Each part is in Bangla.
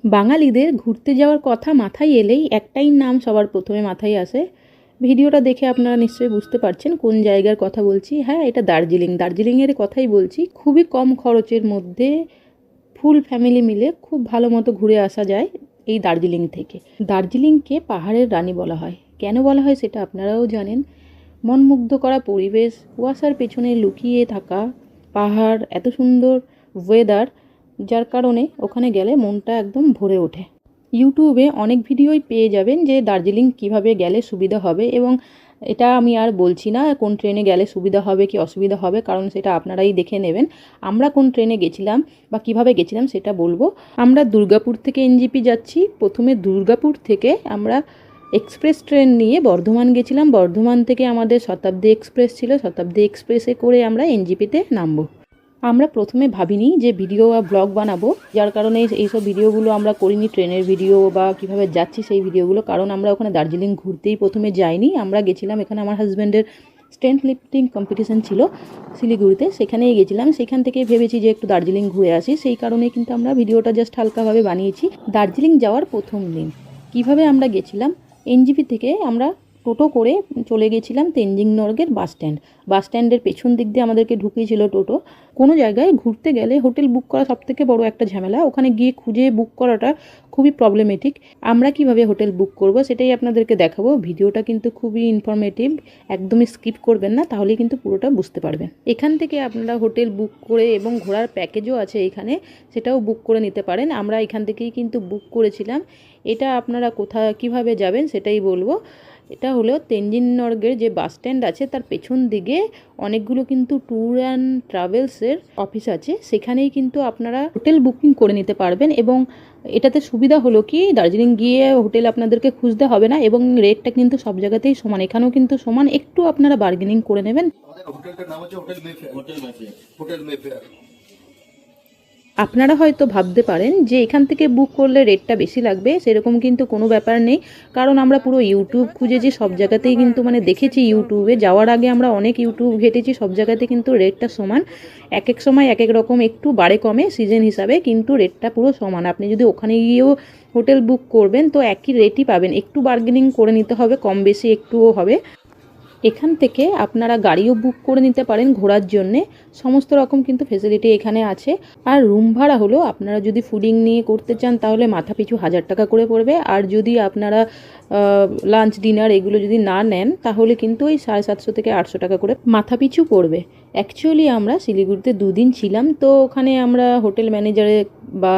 বাঙালিদের ঘুরতে যাওয়ার কথা মাথায় এলেই একটাই নাম সবার প্রথমে মাথায় আসে। ভিডিওটা দেখে আপনারা নিশ্চয়ই বুঝতে পারছেন কোন জায়গার কথা বলছি। হ্যাঁ, এটা দার্জিলিংয়ের কথাই বলছি। খুবই কম খরচের মধ্যে ফুল ফ্যামিলি মিলে খুব ভালো মতো ঘুরে আসা যায় এই দার্জিলিং থেকে। দার্জিলিংকে পাহাড়ের রানী বলা হয়। কেন বলা হয় সেটা আপনারাও জানেন। মনমুগ্ধ করা পরিবেশ, কুয়াশার পেছনে লুকিয়ে থাকা পাহাড়, এত সুন্দর ওয়েদার, যার কারণে ওখানে গেলে মনটা একদম ভরে ওঠে। ইউটিউবে অনেক ভিডিওই পেয়ে যাবেন যে দার্জিলিং কিভাবে গেলে সুবিধা হবে, এবং এটা আমি আর বলছি না কোন ট্রেনে গেলে সুবিধা হবে কি অসুবিধা হবে, কারণ সেটা আপনারাই দেখে নেবেন। আমরা কোন ট্রেনে গেছিলাম বা কিভাবে গেছিলাম সেটা বলবো। আমরা দুর্গাপুর থেকে এনজেপি যাচ্ছি। প্রথমে দুর্গাপুর থেকে আমরা এক্সপ্রেস ট্রেন নিয়ে বর্ধমান গেছিলাম। বর্ধমান থেকে আমাদের শতাব্দী এক্সপ্রেস ছিল। শতাব্দী এক্সপ্রেসে করে আমরা এনজেপিতে নামবো। আমরা প্রথমে ভাবিনি যে ভিডিও বা ব্লগ বানাবো, যার কারণে এইসব ভিডিওগুলো আমরা করিনি, ট্রেনের ভিডিও বা কিভাবে যাচ্ছি সেই ভিডিওগুলো। কারণ আমরা ওখানে দার্জিলিং ঘুরতেই প্রথমে যাইনি। আমরা গেছিলাম, এখানে আমার হাজব্যান্ডের স্ট্রেংথ লিফটিং কম্পিটিশান ছিল শিলিগুড়িতে, সেখানেই গেছিলাম। সেখান থেকে ভেবেছি যে একটু দার্জিলিং ঘুরে আসি, সেই কারণে কিন্তু আমরা ভিডিওটা জাস্ট হালকাভাবে বানিয়েছি। দার্জিলিং যাওয়ার প্রথম দিন কিভাবে আমরা গেছিলাম, এনজেপি থেকে আমরা টোটো করে চলে গেছিলাম তেনজিং নর্গের বাস স্ট্যান্ডের পেছন দিক দিয়ে আমাদেরকে ঢুকিয়েছিল টোটো। কোনো জায়গায় ঘুরতে গেলে হোটেল বুক করা সবথেকে বড় একটা ঝামেলা। ওখানে গিয়ে খুঁজে বুক করাটা খুবই প্রবলেমেটিক। আমরা কিভাবে হোটেল বুক করব সেটাই আপনাদেরকে দেখাবো। ভিডিওটা কিন্তু খুবই ইনফরমেটিভ, একদমই স্কিপ করবেন না, তাহলেই কিন্তু পুরোটা বুঝতে পারবেন। এখান থেকে আপনারা হোটেল বুক করে, এবং ঘোরার প্যাকেজও আছে এখানে, সেটাও বুক করে নিতে পারেন। আমরা এখান থেকেই কিন্তু বুক করেছিলাম। এটা আপনারা কিভাবে যাবেন সেটাই বলবো। এটা হলো তেনজিং নর্গের যে বাস স্ট্যান্ড আছে তার পেছন দিকে অনেকগুলো কিন্তু ট্যুর অ্যান্ড ট্রাভেলসের অফিস আছে, সেখানেই কিন্তু আপনারা হোটেল বুকিং করে নিতে পারবেন। এবং এটাতে সুবিধা হলো কি, দার্জিলিং গিয়ে হোটেল আপনাদেরকে খুঁজতে হবে না, এবং রেটটা কিন্তু সব জায়গাতেই সমান, এখানেও কিন্তু সমান, একটু আপনারা বার্গেনিং করে নেবেন। হোটেলটার নাম হচ্ছে হোটেল মেফেয়ার। আপনারা হয়তো ভাবতে পারেন যে এখান থেকে বুক করলে রেটটা বেশি লাগবে, সেরকম কিন্তু কোনো ব্যাপার নেই। কারণ আমরা পুরো ইউটিউব খুঁজেছি, সব জায়গাতেই কিন্তু দেখেছি। ইউটিউবে যাওয়ার আগে আমরা অনেক ইউটিউব ঘেটেছি, সব জায়গাতে কিন্তু রেটটা সমান। এক এক সময় এক এক রকম একটু বাড়ে কমে সিজন হিসাবে, কিন্তু রেটটা পুরো সমান। আপনি যদি ওখানে গিয়েও হোটেল বুক করবেন তো একই রেটই পাবেন, একটু বার্গেনিং করে নিতে হবে, কম বেশি একটুও হবে। এখান থেকে আপনারা গাড়িও বুক করে নিতে পারেন ঘোরার জন্যে, সমস্ত রকম কিন্তু ফেসিলিটি এখানে আছে। আর রুম ভাড়া হলো, আপনারা যদি ফুডিং নিয়ে করতে চান তাহলে মাথা পিছু 1000 টাকা করে পড়বে। আর যদি আপনারা লাঞ্চ ডিনার এগুলো যদি না নেন তাহলে কিন্তু ওই 750 থেকে 800 টাকা করে মাথা পিছু পড়বে। অ্যাকচুয়ালি আমরা শিলিগুড়িতে 2 দিন ছিলাম, তো ওখানে আমরা হোটেল ম্যানেজারে বা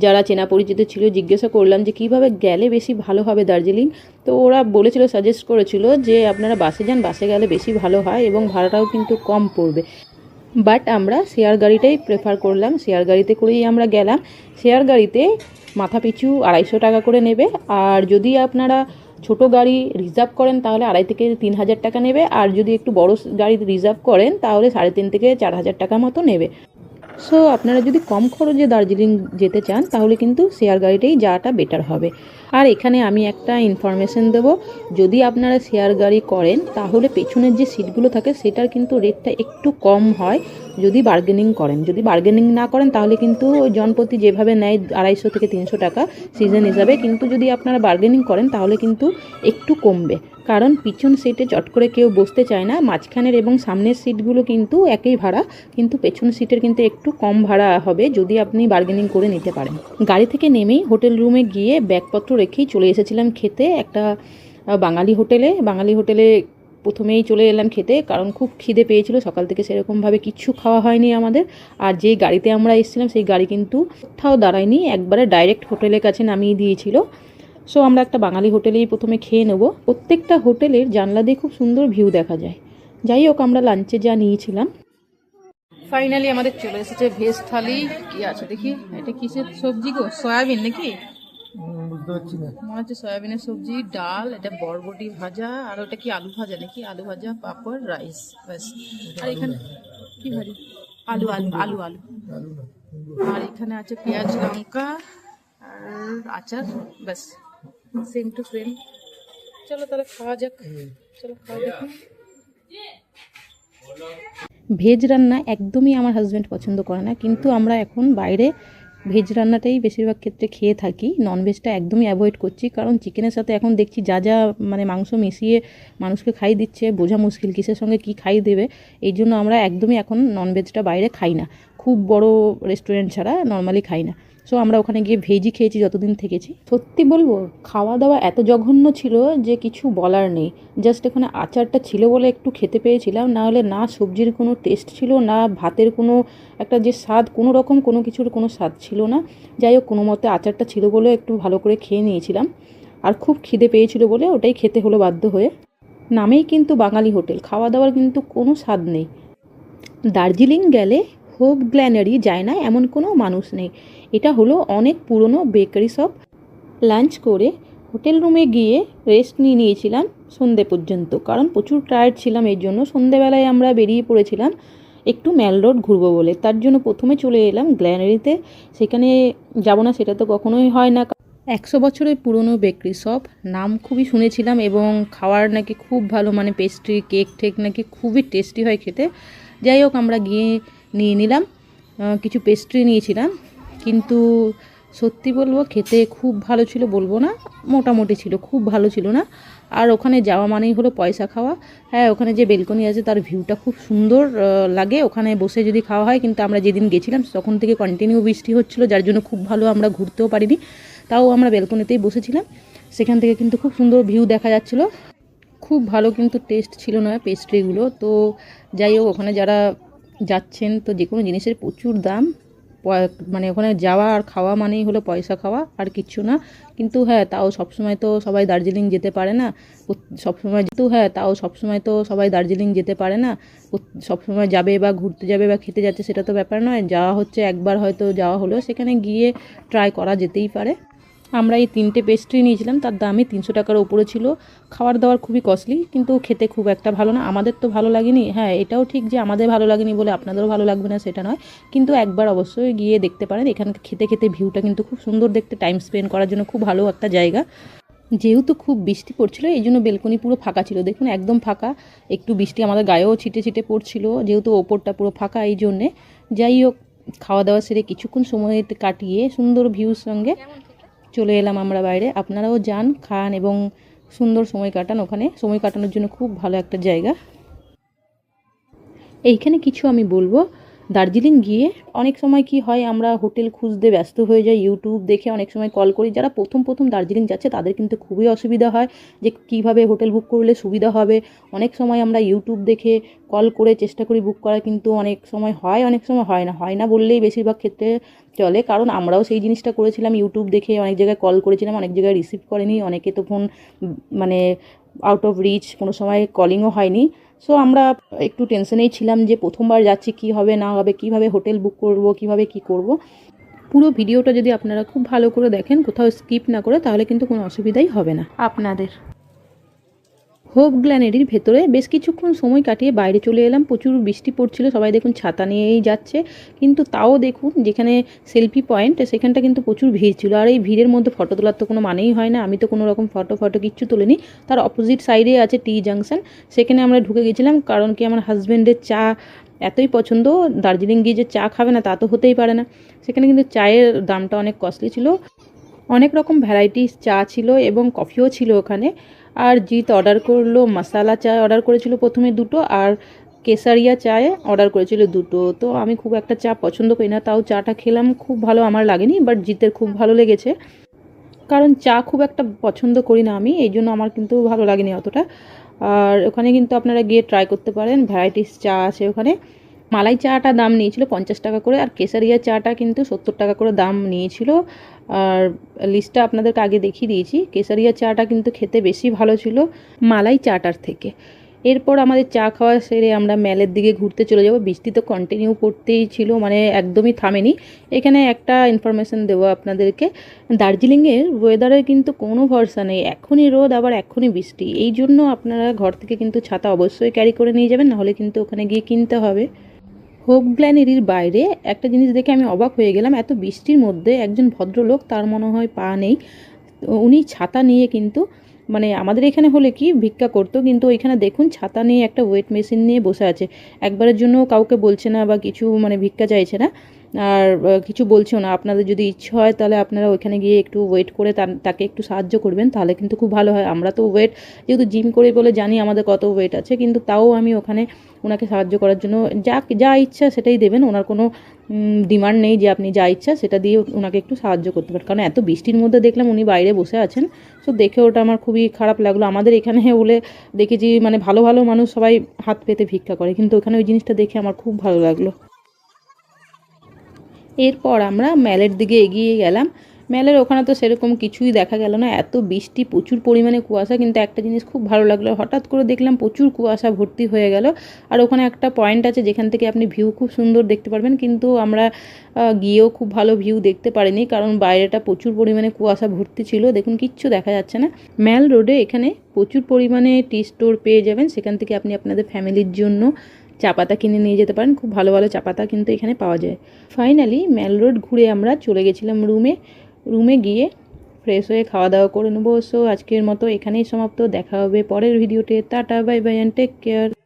যারা চেনা পরিচিত ছিল জিজ্ঞাসা করলাম যে কীভাবে গেলে বেশি ভালো হবে দার্জিলিং। তো ওরা বলেছিল, সাজেস্ট করেছিল যে আপনারা বাসে যান, বাসে গেলে বেশি ভালো হয় এবং ভাড়াটাও কিন্তু কম পড়বে। বাট আমরা শেয়ার গাড়িটাই প্রেফার করলাম, শেয়ার গাড়িতে করেই আমরা গেলাম। শেয়ার গাড়িতে মাথা পিছু 250 টাকা করে নেবে। আর যদি আপনারা ছোট গাড়ি রিজার্ভ করেন তাহলে 2,500 থেকে 3,000 টাকা নেবে। আর যদি একটু বড় গাড়ি রিজার্ভ করেন তাহলে 3,500 থেকে 4,000 টাকা মতো নেবে। সো আপনারা যদি কম খরচে দার্জিলিং যেতে চান তাহলে কিন্তু শেয়ার গাড়িটাই যাওয়াটা বেটার হবে। আর এখানে আমি একটা ইনফরমেশন দেবো, যদি আপনারা শেয়ার গাড়ি করেন তাহলে পেছনের যে সিটগুলো থাকে সেটার কিন্তু রেটটা একটু কম হয় যদি বার্গেনিং করেন। যদি বার্গেনিং না করেন তাহলে কিন্তু ওই জনপ্রতি যেভাবে নেয় 250 থেকে 300 টাকা সিজন হিসাবে, কিন্তু যদি আপনারা বার্গেনিং করেন তাহলে কিন্তু একটু কমবে। কারণ পিছন সিটে চট করে কেউ বসতে চায় না। মাঝখানের এবং সামনের সিটগুলো কিন্তু একই ভাড়া, কিন্তু পেছন সিটের কিন্তু একটু কম ভাড়া হবে যদি আপনি বার্গেনিং করে নিতে পারেন। গাড়ি থেকে নেমেই হোটেল রুমে গিয়ে ব্যাগপত্র রেখেই চলে এসেছিলাম খেতে একটা বাঙালি হোটেলে প্রথমেই চলে এলাম খেতে, কারণ খুব খিদে পেয়েছিল। সকাল থেকে সেরকমভাবে কিচ্ছু খাওয়া হয়নি আমাদের। আর যেই গাড়িতে আমরা এসেছিলাম সেই গাড়ি কিন্তু কোথাও দাঁড়ায়নি, একবারে ডাইরেক্ট হোটেলের কাছে নামিয়ে দিয়েছিল। সো আমরা একটা বাঙালি হোটেলেই প্রথমে খেয়ে নেব। প্রত্যেকটা হোটেলের জানলা দিয়ে খুব সুন্দর ভিউ দেখা যায়। যাই হোক, আমরা লাঞ্চে যা নিয়েছিলাম। ফাইনালি আমাদের চলে এসেছে ভেজ থালি। কি আছে দেখি, এটা কিসের সবজি গো? সয়াবিন নাকি? বুঝতে পারছি না, মনে হচ্ছে সয়াবিনের সবজি, ডাল, এটা বরবটি ভাজা, আর ওটা কি আলু ভাজা নাকি? আলু ভাজা, পাঁপড়, রাইস, ব্যাস। আর এখানে কি ভাজি? আলু আলু আলু আলু আর এখানে আছে পেঁয়াজ লঙ্কা আর আচার, ব্যাস। Same to same. চলো তাহলে খাওয়া যাক। চলো খাওয়া যাক। ভেজ রান্না একদমই আমার হাজব্যান্ড পছন্দ করে না, কিন্তু আমরা এখন বাইরে ভেজ রান্নাটাই বেশিরভাগ ক্ষেত্রে খেয়ে থাকি, ননভেজটা একদমই অ্যাভয়েড করছি। কারণ চিকেনের সাথে এখন দেখছি যা যা মানে মাংস মিশিয়ে মানুষকে খাইয়ে দিচ্ছে, বোঝা মুশকিল কিসের সঙ্গে কী খাইয়ে দেবে। এই জন্য আমরা একদমই এখন ননভেজটা বাইরে খাই না, খুব বড় রেস্টুরেন্ট ছাড়া নর্মালি খাই না। সো আমরা ওখানে গিয়ে ভেজই খেয়েছি যতদিন থেকেছি। সত্যি বলবো, খাওয়া দাওয়া এত জঘন্য ছিল যে কিছু বলার নেই। জাস্ট এখানে আচারটা ছিল বলে একটু খেতে পেয়েছিলাম, না হলে না সবজির কোনো টেস্ট ছিল, না ভাতের কোনো একটা যে স্বাদ, কোনো রকম কোনো কিছুর কোনো স্বাদ ছিল না। যাই হোক, কোনো মতে আচারটা ছিল বলে একটু ভালো করে খেয়ে নিয়েছিলাম। আর খুব খিদে পেয়েছিল বলে ওটাই খেতে হলো বাধ্য হয়ে। নামেই কিন্তু বাঙালি হোটেল, খাওয়া দাওয়ার কিন্তু কোনো স্বাদ নেই। দার্জিলিং গেলে হোপ গ্ল্যানারি যায় না এমন কোনো মানুষ নেই। এটা হলো অনেক পুরনো বেকারি শপ। লাঞ্চ করে হোটেল রুমে গিয়ে রেস্ট নিয়েছিলাম সন্ধে পর্যন্ত, কারণ প্রচুর টায়ার্ড ছিলাম। এর জন্য সন্ধেবেলায় আমরা বেরিয়ে পড়েছিলাম একটু ম্যাল রোড ঘুরবো বলে। তার জন্য প্রথমে চলে এলাম গ্ল্যানারিতে। সেখানে যাব না সেটা তো কখনোই হয় না। 100 বছরের পুরনো বেকারি শপ, নাম খুবই শুনেছিলাম এবং খাওয়ার নাকি খুব ভালো, মানে পেস্ট্রি কেক টেক নাকি খুবই টেস্টি হয় খেতে। যাই হোক, আমরা গিয়ে নিয়ে নিলাম কিছু পেস্ট্রি নিয়েছিলাম, কিন্তু সত্যি বলবো খেতে খুব ভালো ছিল বলবো না, মোটামুটি ছিল, খুব ভালো ছিল না। আর ওখানে যাওয়া মানেই হলো পয়সা খাওয়া। হ্যাঁ, ওখানে যে বেলকনি আছে তার ভিউটা খুব সুন্দর লাগে, ওখানে বসে যদি খাওয়া হয়। কিন্তু আমরা যেদিন গেছিলাম তখন থেকে কন্টিনিউ বৃষ্টি হচ্ছিলো, যার জন্য খুব ভালো আমরা ঘুরতেও পারিনি। তাও আমরা বেলকনিতেই বসেছিলাম, সেখান থেকে কিন্তু খুব সুন্দর ভিউ দেখা যাচ্ছিলো। খুব ভালো কিন্তু টেস্ট ছিল না পেস্ট্রিগুলো। তো যাই হোক, ওখানে যারা যাচ্ছেন তো যে কোনো জিনিসের প্রচুর দাম, মানে ওখানে যাওয়া আর খাওয়া মানেই হলো পয়সা খাওয়া, আর কিচ্ছু না। কিন্তু হ্যাঁ, তাও সবসময় তো সবাই দার্জিলিং যেতে পারে না সবাই দার্জিলিং যেতে পারে না। সবসময় যাবে বা ঘুরতে যাবে বা খেতে যাচ্ছে সেটা তো ব্যাপার নয়। যাওয়া হচ্ছে একবার, হয়তো যাওয়া হলো, সেখানে গিয়ে ট্রাই করা যেতেই পারে। আমরা এই 3টে পেস্ট্রি নিয়েছিলাম, তার দামই 300 টাকার ওপরে ছিল। খাবার দাবার খুবই কস্টলি, কিন্তু খেতে খুব একটা ভালো না। আমাদের তো ভালো লাগেনি। হ্যাঁ, এটাও ঠিক যে আমাদের ভালো লাগেনি বলে আপনাদেরও ভালো লাগবে না সেটা নয়, কিন্তু একবার অবশ্যই গিয়ে দেখতে পারেন। এখানকার খেতে খেতে ভিউটা কিন্তু খুব সুন্দর দেখতে, টাইম স্পেন্ড করার জন্য খুব ভালো একটা জায়গা। যেহেতু খুব বৃষ্টি পড়ছিল এই জন্য বেলকনি পুরো ফাঁকা ছিল, দেখুন একদম ফাঁকা। একটু বৃষ্টি আমাদের গায়েও ছিটে ছিটে পড়ছিল, যেহেতু ওপরটা পুরো ফাঁকা এই জন্যে। যাই হোক, খাওয়া দাওয়া সেরে কিছুক্ষণ সময় কাটিয়ে সুন্দর ভিউর সঙ্গে চলে এলাম আমরা বাইরে। আপনারাও যান, খান এবং সুন্দর সময় কাটান। ওখানে সময় কাটানোর জন্য খুব ভালো একটা জায়গা। এইখানে কিছু আমি বলবো, দার্জিলিং গিয়ে অনেক সময় কি হয়, আমরা হোটেল খুঁজতে ব্যস্ত হয়ে যাই, ইউটিউব দেখে অনেক সময় কল করি। যারা প্রথম দার্জিলিং যাচ্ছে তাদের কিন্তু খুবই অসুবিধা হয় যে কীভাবে হোটেল বুক করলে সুবিধা হবে। অনেক সময় আমরা ইউটিউব দেখে কল করে চেষ্টা করি বুক করার, কিন্তু অনেক সময় হয়, অনেক সময় হয় না বললেই বেশিরভাগ ক্ষেত্রে চলে। কারণ আমরাও সেই জিনিসটা করেছিলাম, ইউটিউব দেখে অনেক জায়গায় কল করেছিলাম, অনেক জায়গায় রিসিভ করেনি, অনেকে তো ফোন মানে আউট অফ রিচ, কোনো সময় কলিংও হয়নি। সো আমরা একটু টেনশনেই ছিলাম যে প্রথমবার যাচ্ছি, কী হবে না হবে, কীভাবে হোটেল বুক করব, কীভাবে কী করব। পুরো ভিডিওটা যদি আপনারা খুব ভালো করে দেখেন, কোথাও স্কিপ না করে, তাহলে কিন্তু কোনো অসুবিধাই হবে না আপনাদের। হোপ গ্ল্যানারির ভেতরে বেশ কিছুক্ষণ সময় কাটিয়ে বাইরে চলে এলাম। প্রচুর বৃষ্টি পড়ছিল, সবাই দেখুন ছাতা নিয়েই যাচ্ছে, কিন্তু তাও দেখুন যেখানে সেলফি পয়েন্ট সেখানটা কিন্তু প্রচুর ভিড় ছিল। আর এই ভিড়ের মধ্যে ফটো তোলার তো কোনো মানেই হয় না। আমি তো কোনো রকম ফটো কিচ্ছু তুলিনি। তার অপোজিট সাইডে আছে টি জাংশন, সেখানে আমরা ঢুকে গেছিলাম। কারণ কি, আমার হাজব্যান্ডের চা এতই পছন্দ, দার্জিলিং গিয়ে যে চা খাবে না তা তো হতেই পারে না। সেখানে কিন্তু চায়ের দামটা অনেক কস্টলি ছিল, অনেক রকম ভ্যারাইটিস চা ছিল এবং কফিও ছিল ওখানে। আর জিৎ অর্ডার করলো মশালা চা, অর্ডার করেছিল প্রথমে 2টো, আর কেসারিয়া চায়ে অর্ডার করেছিল 2টো। তো আমি খুব একটা চা পছন্দ করি না, তাও চাটা খেলাম, খুব ভালো আমার লাগেনি, বাট জিতের খুব ভালো লেগেছে। কারণ চা খুব একটা পছন্দ করি না আমি, এই জন্য আমার কিন্তু ভালো লাগেনি অতটা। আর ওখানে কিন্তু আপনারা গিয়ে ট্রাই করতে পারেন, ভ্যারাইটিস চা আছে ওখানে। মালাই চাটা দাম নিয়েছিল 50 টাকা করে, আর কেসারিয়া চাটা কিন্তু 70 টাকা করে দাম নিয়েছিল। আর লিস্টটা আপনাদেরকে আগে দেখিয়ে দিয়েছি। কেসারিয়া চাটা কিন্তু খেতে বেশি ভালো ছিল মালাই চাটার থেকে। এরপর আমাদের চা খাওয়া সেরে আমরা ম্যালের দিকে ঘুরতে চলে যাব। বৃষ্টি তো কন্টিনিউ পড়তেই ছিল, মানে একদমই থামেনি। এখানে একটা ইনফরমেশান দেবো আপনাদেরকে, দার্জিলিংয়ের ওয়েদারের কিন্তু কোনো ভরসা নেই, এখনই রোদ আবার এখনই বৃষ্টি। এই জন্য আপনারা ঘর থেকে কিন্তু ছাতা অবশ্যই ক্যারি করে নিয়ে যাবেন, নাহলে কিন্তু ওখানে গিয়ে কিনতে হবে। হোপ গ্ল্যানারির বাইরে একটা জিনিস দেখে আমি অবাক হয়ে গেলাম, এত বৃষ্টির মধ্যে একজন ভদ্রলোক, তার মনে হয় পা নেই, উনি ছাতা নিয়ে কিন্তু, মানে আমাদের এখানে হলে কি ভিক্ষা করতো, কিন্তু ওইখানে দেখুন ছাতা নিয়ে একটা ওয়েট মেশিন নিয়ে বসে আছে। একবারের জন্য কাউকে বলছে না বা কিছু, মানে ভিক্ষা চাইছে না। আর কিছু বলছেও না। আপনাদের যদি ইচ্ছে হয় তাহলে আপনারা ওইখানে গিয়ে একটু ওয়েট করে তাকে একটু সাহায্য করবেন, তাহলে কিন্তু খুব ভালো হয়। আমরা তো ওয়েট যেহেতু জিম করি বলে জানি আমাদের কত ওয়েট আছে, কিন্তু তাও আমি ওখানে ওনাকে সাহায্য করার জন্য যা ইচ্ছা সেটাই দেবেন। ওনার কোনো ডিমান্ড নেই যে আপনি যা ইচ্ছা সেটা দিয়ে ওনাকে একটু সাহায্য করতে পারেন। কারণ এত বৃষ্টির মধ্যে দেখলাম উনি বাইরে বসে আছেন, তো দেখে ওটা আমার খুবই খারাপ লাগলো। আমাদের এখানে বলে দেখেছি মানে ভালো ভালো মানুষ সবাই হাত পেতে ভিক্ষা করে, কিন্তু ওখানে ওই জিনিসটা দেখে আমার খুব ভালো লাগলো। এরপর আমরা ম্যালের দিকে এগিয়ে গেলাম। ম্যালের ওখানে তো সেরকম কিছুই দেখা গেল না, এত বৃষ্টি, প্রচুর পরিমাণে কুয়াশা। কিন্তু একটা জিনিস খুব ভালো লাগলো, হঠাৎ করে দেখলাম প্রচুর কুয়াশা ভর্তি হয়ে গেল। আর ওখানে একটা পয়েন্ট আছে যেখান থেকে আপনি ভিউ খুব সুন্দর দেখতে পারবেন, কিন্তু আমরা গিয়েও খুব ভালো ভিউ দেখতে পারিনি, কারণ বাইরেটা প্রচুর পরিমাণে কুয়াশা ভর্তি ছিল। দেখুন কিচ্ছু দেখা যাচ্ছে না। ম্যাল রোডে এখানে প্রচুর পরিমাণে টি স্টোর পেয়ে যাবেন, সেখান থেকে আপনি আপনাদের ফ্যামিলির জন্য চা পাতা কিনে নিয়ে যেতে পারেন। খুব ভালো ভালো চা পাতা কিন্তু এখানে পাওয়া যায়। ফাইনালি ম্যাল রোড ঘুরে আমরা চলে গেছিলাম রুমে গিয়ে ফ্রেশ হয়ে খাওয়া দাওয়া করে নেবো। সো আজকের মতো এখানেই সমাপ্ত। দেখা হবে পরের ভিডিওতে। Tata, bye bye and take care.